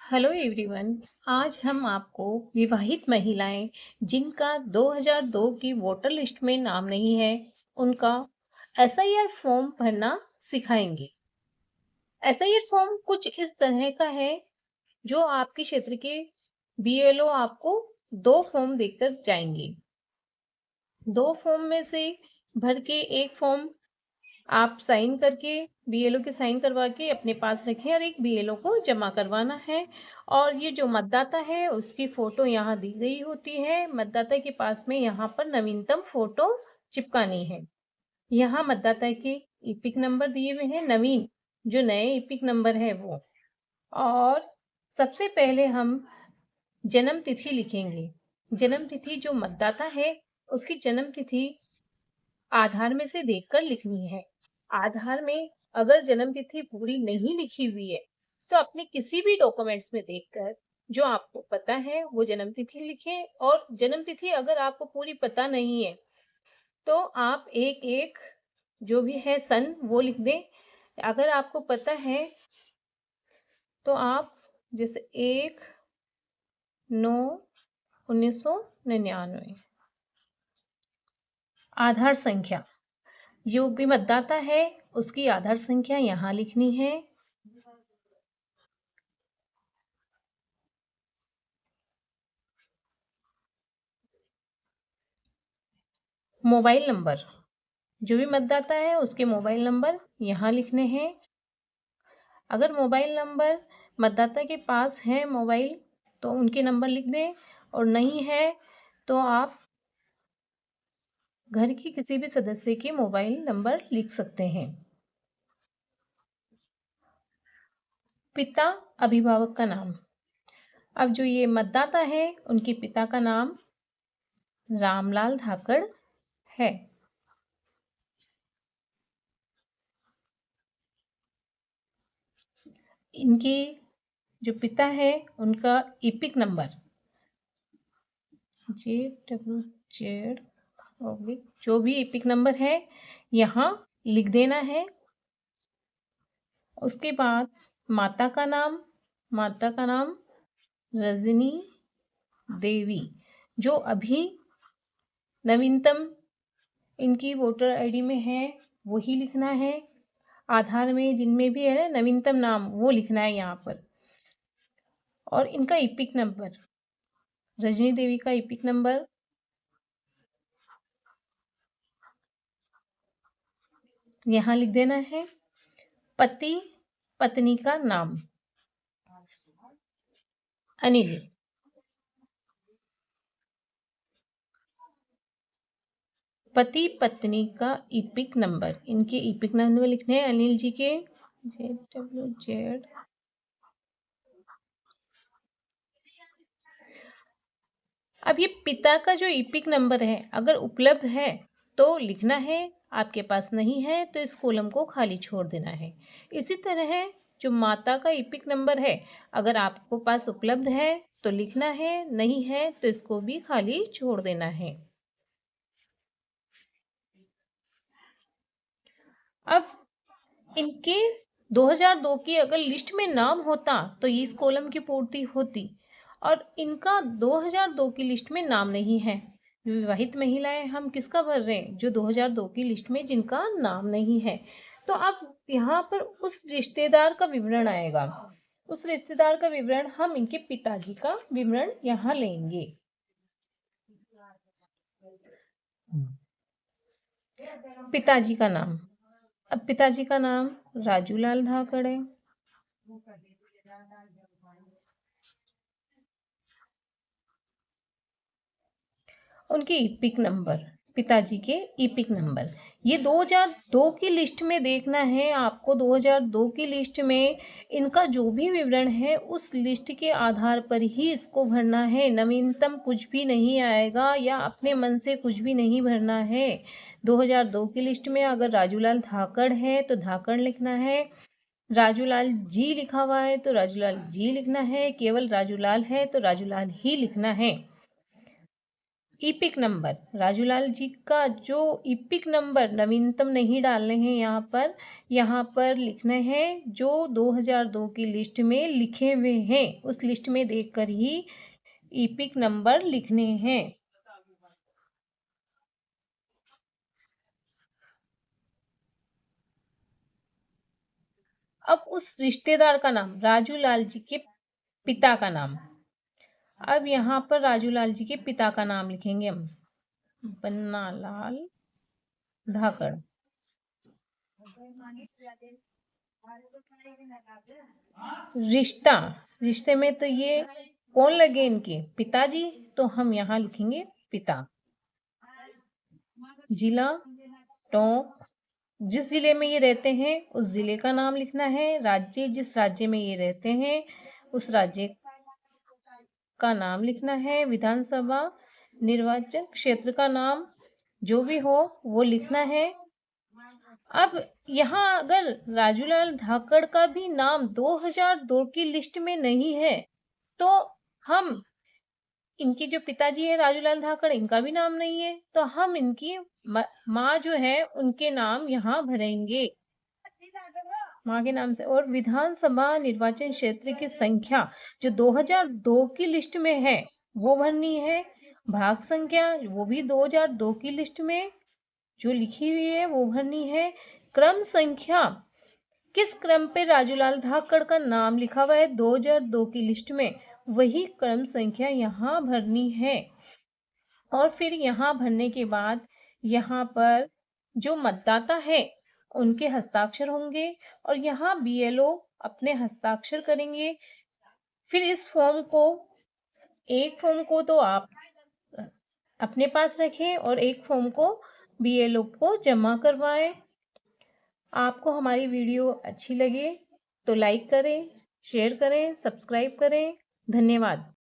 Hello everyone. आज हम आपको विवाहित महिलाएं जिनका 2002 की वोटर लिस्ट में नाम नहीं है उनका एसआईआर फॉर्म भरना सिखाएंगे। एसआईआर फॉर्म कुछ इस तरह का है जो आपके क्षेत्र के बीएलओ आपको दो फॉर्म देकर जाएंगे। दो फॉर्म में से भर के एक फॉर्म आप साइन करके बीएलओ के साइन करवा के अपने पास रखें और एक बीएलओ को जमा करवाना है। और ये जो मतदाता है उसकी फ़ोटो यहाँ दी गई होती है। मतदाता के पास में यहाँ पर नवीनतम फ़ोटो चिपकानी है। यहाँ मतदाता के ईपिक नंबर दिए हुए हैं, नवीन जो नए ईपिक नंबर है वो। और सबसे पहले हम जन्म तिथि लिखेंगे। जन्म तिथि जो मतदाता है उसकी जन्म तिथि आधार में से देखकर लिखनी है। आधार में अगर जन्म तिथि पूरी नहीं लिखी हुई है तो अपने किसी भी डॉक्यूमेंट्स में देखकर जो आपको पता है वो जन्म तिथि लिखें। और जन्म तिथि अगर आपको पूरी पता नहीं है तो आप एक एक जो भी है सन वो लिख दें। अगर आपको पता है तो आप जैसे 1/9/1999। आधार संख्या जो भी मतदाता है उसकी आधार संख्या यहाँ लिखनी है। मोबाइल नंबर जो भी मतदाता है उसके मोबाइल नंबर यहाँ लिखने हैं। अगर मोबाइल नंबर मतदाता के पास है मोबाइल तो उनके नंबर लिख दें, और नहीं है तो आप घर की किसी भी सदस्य के मोबाइल नंबर लिख सकते हैं। पिता अभिभावक का नाम। अब जो ये मतदाता है उनके पिता का नाम रामलाल धाकड़ है। इनके जो पिता है उनका ईपिक नंबर JWZ जो भी ईपिक नंबर है यहाँ लिख देना है। उसके बाद माता का नाम रजनी देवी जो अभी नवीनतम इनकी वोटर आईडी में है वही लिखना है। आधार में जिनमें भी है नवीनतम नाम वो लिखना है यहाँ पर। और इनका ईपिक नंबर, रजनी देवी का ईपिक नंबर यहाँ लिख देना है। पति पत्नी का नाम अनिल। पति पत्नी का ईपिक नंबर, इनके ईपिक नंबर लिखने हैं अनिल जी के JWZ। अब ये पिता का जो ईपिक नंबर है अगर उपलब्ध है तो लिखना है, आपके पास नहीं है तो इस कॉलम को खाली छोड़ देना है। इसी तरह जो माता का ईपिक नंबर है अगर आपको पास उपलब्ध है तो लिखना है, नहीं है तो इसको भी खाली छोड़ देना है। अब इनके 2002 की अगर लिस्ट में नाम होता तो ये इस कॉलम की पूर्ति होती, और इनका 2002 की लिस्ट में नाम नहीं है। विवाहित महिलाएं हम किसका भर रहे हैं, जो 2002 की लिस्ट में जिनका नाम नहीं है। तो अब यहाँ पर उस रिश्तेदार का विवरण आएगा। उस रिश्तेदार का विवरण हम इनके पिताजी का विवरण यहाँ लेंगे। पिताजी का नाम, अब पिताजी का नाम राजूलाल धाकड़ है। उनके ईपिक नंबर, पिताजी के ईपिक नंबर, ये 2002 की लिस्ट में देखना है आपको। 2002 की लिस्ट में इनका जो भी विवरण है उस लिस्ट के आधार पर ही इसको भरना है। नवीनतम कुछ भी नहीं आएगा या अपने मन से कुछ भी नहीं भरना है। 2002 की लिस्ट में अगर राजूलाल धाकड़ है तो धाकड़ लिखना है, राजूलाल जी लिखा हुआ है तो राजूलाल जी लिखना है, केवल राजूलाल है तो राजूलाल ही लिखना है। ईपिक नंबर, राजूलाल जी का जो ईपिक नंबर नवीनतम नहीं डालने हैं यहाँ पर लिखने हैं जो 2002 की लिस्ट में लिखे हुए हैं, उस लिस्ट में देखकर ही ईपिक नंबर लिखने हैं। अब उस रिश्तेदार का नाम, राजूलाल जी के पिता का नाम, अब यहाँ पर राजूलाल जी के पिता का नाम लिखेंगे हम, पन्नालाल धाकड़। रिश्ता, रिश्ते में तो ये कौन लगे इनके, पिताजी, तो हम यहाँ लिखेंगे पिता। जिला टोंक, जिस जिले में ये रहते हैं उस जिले का नाम लिखना है। राज्य, जिस राज्य में ये रहते हैं उस राज्य का नाम लिखना है। विधानसभा निर्वाचन क्षेत्र का नाम जो भी हो वो लिखना है। अब यहाँ अगर राजूलाल धाकड़ का भी नाम 2002 की लिस्ट में नहीं है तो हम, इनके जो पिताजी है राजूलाल धाकड़, इनका भी नाम नहीं है, तो हम इनकी माँ जो है उनके नाम यहाँ भरेंगे, माँ के नाम से। और विधानसभा निर्वाचन क्षेत्र की संख्या जो 2002 की लिस्ट में है वो भरनी है। भाग संख्या वो भी 2002 की लिस्ट में जो लिखी हुई है वो भरनी है। क्रम संख्या, किस क्रम पे राजूलाल धाकड़ का नाम लिखा हुआ है 2002 की लिस्ट में, वही क्रम संख्या यहाँ भरनी है। और फिर यहाँ भरने के बाद यहाँ पर जो मतदाता है उनके हस्ताक्षर होंगे और यहाँ BLO अपने हस्ताक्षर करेंगे। फिर इस फॉर्म को, एक फॉर्म को तो आप अपने पास रखें और एक फॉर्म को BLO को जमा करवाएं। आपको हमारी वीडियो अच्छी लगे तो लाइक करें, शेयर करें, सब्सक्राइब करें। धन्यवाद।